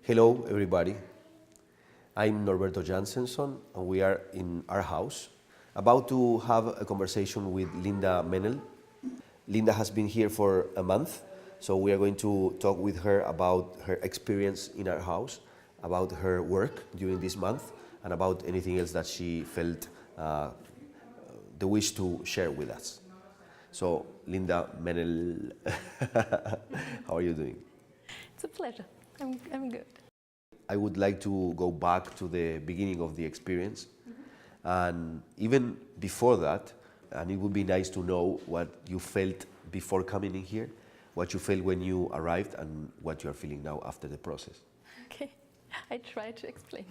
Hello, everybody. I'm Norberto Janssensson, and we are in our house, about to have a conversation with Linda Menel. Linda has been here for a month, so we are going to talk with her about her experience in our house, about her work during this month, and about anything else that she felt the wish to share with us. So, Linda Menel, how are you doing? It's a pleasure. I'm good. I would like to go back to the beginning of the experience, and even before that, and it would be nice to know what you felt before coming in here, what you felt when you arrived, and what you are feeling now after the process. Okay, I try to explain.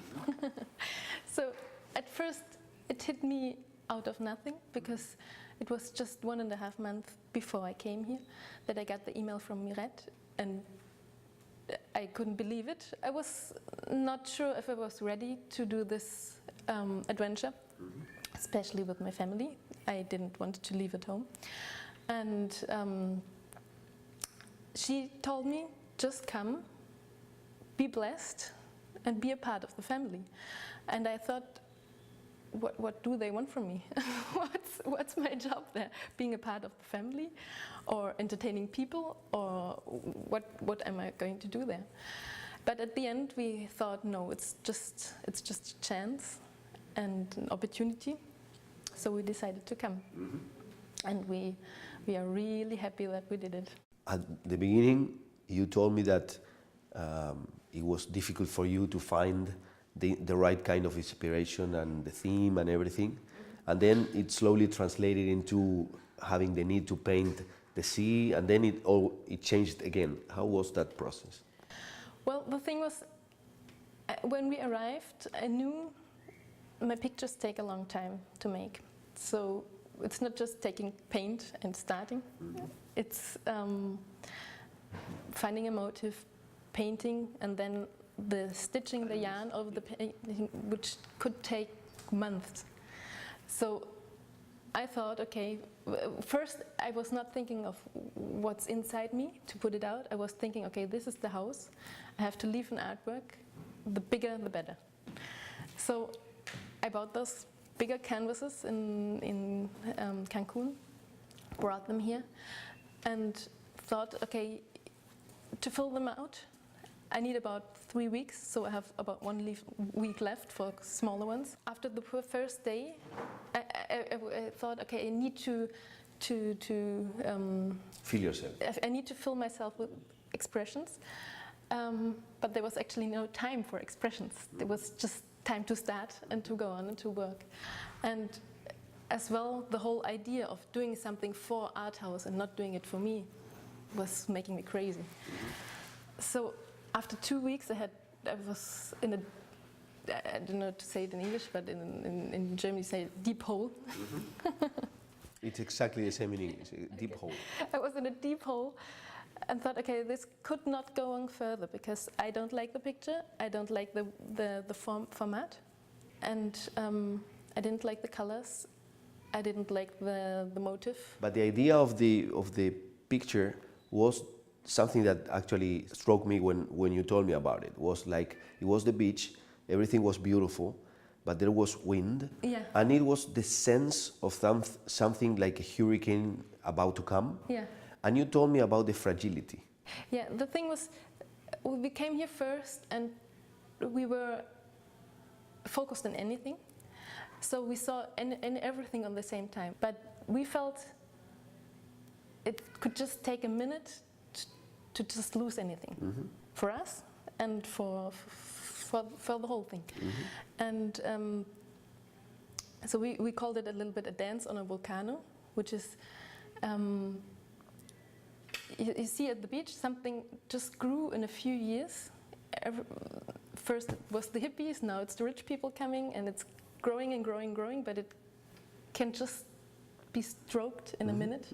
So at first it hit me out of nothing, because it was just 1.5 months before I came here that I got the email from Mirette, and I couldn't believe it. I was not sure if I was ready to do this adventure, especially with my family. I didn't want to leave at home. And she told me, just come, be blessed, and be a part of the family. And I thought, what do they want from me? What's my job there? Being a part of the family, or entertaining people, or what am I going to do there? But at the end we thought, no, it's just a chance and an opportunity. So we decided to come. And we are really happy that we did it. At the beginning, you told me that it was difficult for you to find the right kind of inspiration and the theme and everything, and then it slowly translated into having the need to paint the sea, and then it changed again. How was that process? Well, the thing was, when we arrived, I knew my pictures take a long time to make. So it's not just taking paint and starting. It's finding a motive, painting, and then the stitching the yarn over the painting, which could take months. So I thought, okay, first I was not thinking of what's inside me to put it out. I was thinking, okay, this is the house. I have to leave an artwork. The bigger, the better. So I bought those bigger canvases in Cancun, brought them here, and thought, okay, to fill them out, I need about 3 weeks, so I have about 1 week left for smaller ones. After the first day, I thought, okay, I need to Feel yourself. I need to fill myself with expressions, but there was actually no time for expressions. There was just time to start and to go on and to work. And as well, the whole idea of doing something for art house and not doing it for me was making me crazy. So after 2 weeks, I was in a, I don't know how to say it in English, but in German you say deep hole. It's exactly the same in English, a deep hole. I was in a deep hole and thought, okay, this could not go on further, because I don't like the picture, I don't like the format, and I didn't like the colors, I didn't like the motive. But the idea of the picture was something that actually struck me when you told me about it. Was like, it was the beach, everything was beautiful, but there was wind, yeah. And it was the sense of something like a hurricane about to come. Yeah. And you told me about the fragility. Yeah, the thing was, we came here first and we were focused on anything. So we saw everything on the same time. But we felt it could just take a minute to just lose anything, for us and for the whole thing. And so we called it a little bit a dance on a volcano, which is, you see at the beach, something just grew in a few years. First it was the hippies, now it's the rich people coming, and it's growing and growing and growing, but it can just be stroked in a minute,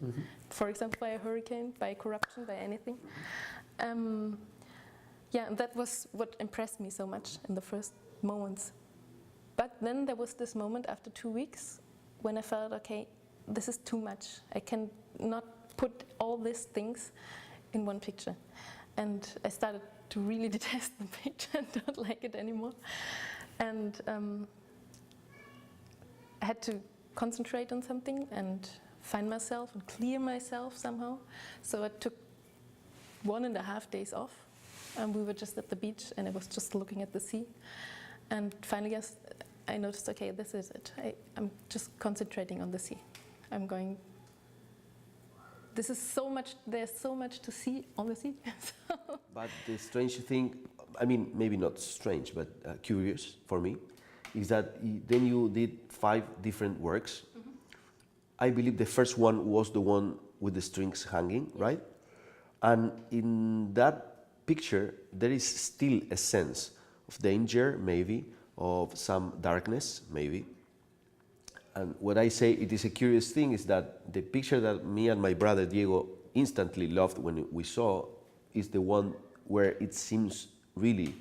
for example, by a hurricane, by corruption, by anything. Yeah, and that was what impressed me so much in the first moments. But then there was this moment after 2 weeks when I felt, okay, this is too much. I can not put all these things in one picture. And I started to really detest the picture and don't like it anymore. And I had to concentrate on something and find myself and clear myself somehow. So I took 1.5 days off, and we were just at the beach, and I was just looking at the sea. And finally, I noticed, okay, this is it. I'm just concentrating on the sea. I'm going. This is so much. There's so much to see on the sea. But the strange thing, I mean, maybe not strange, but curious for me, is that then you did 5 different works. Mm-hmm. I believe the first one was the one with the strings hanging, right? And in that picture, there is still a sense of danger, maybe, of some darkness, maybe. And what I say, it is a curious thing, is that the picture that me and my brother Diego instantly loved when we saw is the one where it seems really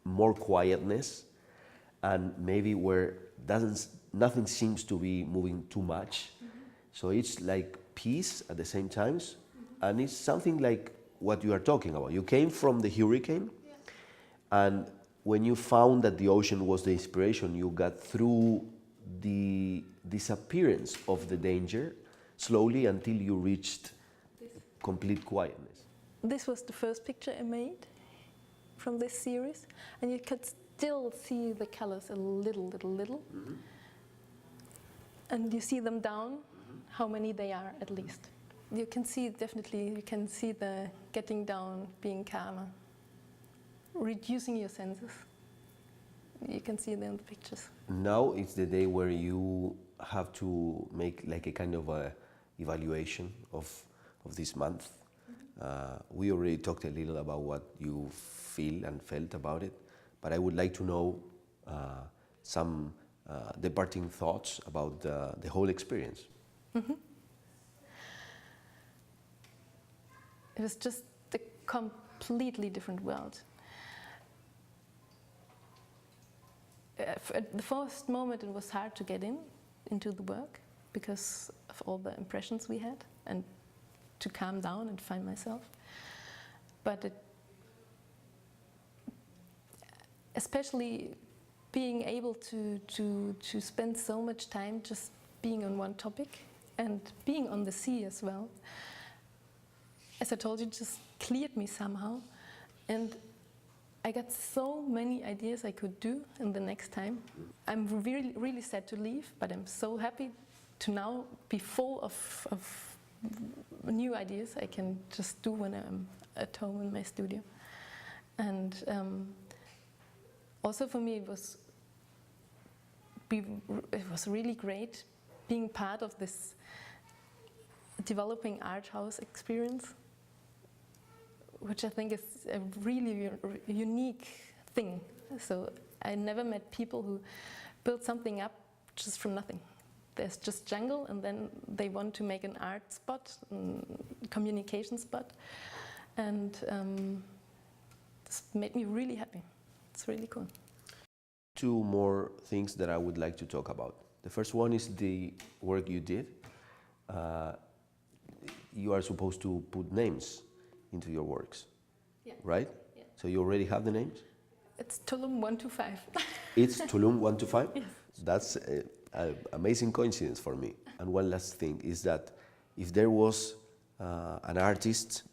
more quietness, and maybe where nothing seems to be moving too much. Mm-hmm. So it's like peace at the same time, mm-hmm. and it's something like what you are talking about. You came from the hurricane, yeah. And when you found that the ocean was the inspiration, you got through the disappearance of the danger slowly until you reached complete quietness. This was the first picture I made from this series, and you could still see the colors a little. Mm-hmm. And you see them down, mm-hmm. How many they are at least. You can see, definitely, you can see the getting down, being calmer, reducing your senses. You can see them in the pictures. Now it's the day where you have to make like a kind of a evaluation of this month. Mm-hmm. We already talked a little about what you feel and felt about it, but I would like to know some departing thoughts about the whole experience. Mm-hmm. It was just a completely different world. At the first moment, it was hard to get into the work because of all the impressions we had, and to calm down and find myself. But especially being able to spend so much time just being on one topic and being on the sea as well, as I told you, just cleared me somehow. And I got so many ideas I could do in the next time. I'm really, really sad to leave, but I'm so happy to now be full of new ideas I can just do when I'm at home in my studio. And also for me, it was really great being part of this developing art house experience, which I think is a really unique thing. So I never met people who built something up just from nothing. There's just jungle, and then they want to make an art spot, communication spot, and this made me really happy. It's really cool. 2 more things that I would like to talk about. The first one is the work you did. You are supposed to put names into your works, yeah. Right? Yeah. So you already have the names? It's Tulum 125. It's Tulum 125? Yes. That's an amazing coincidence for me. And one last thing is that if there was an artist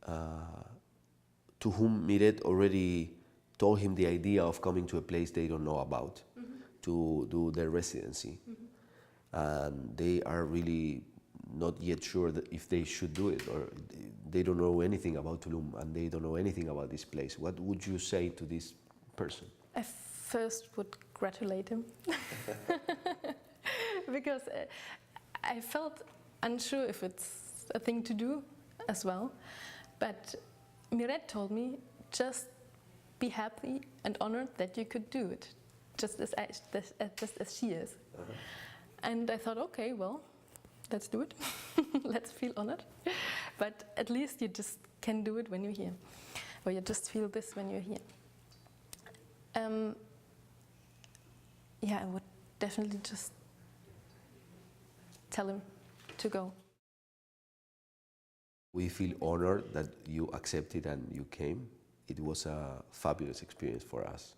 to whom Miret already told him the idea of coming to a place they don't know about, mm-hmm. to do their residency, mm-hmm. and they are really not yet sure that if they should do it, or they don't know anything about Tulum and they don't know anything about this place, what would you say to this person? I first would gratulate him because I felt unsure if it's a thing to do as well, but Miret told me, just be happy and honored that you could do it, just as she is. Uh-huh. And I thought, okay, well, let's do it. Let's feel honored. But at least you just can do it when you're here, or you just feel this when you're here. Yeah, I would definitely just tell him to go. We feel honored that you accepted and you came. it was a fabulous experience for us.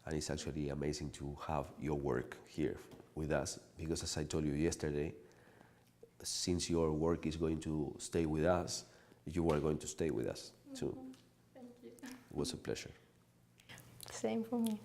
And it's actually amazing to have your work here with us, because as I told you yesterday, since your work is going to stay with us, you are going to stay with us too. Thank you. It was a pleasure. Same for me.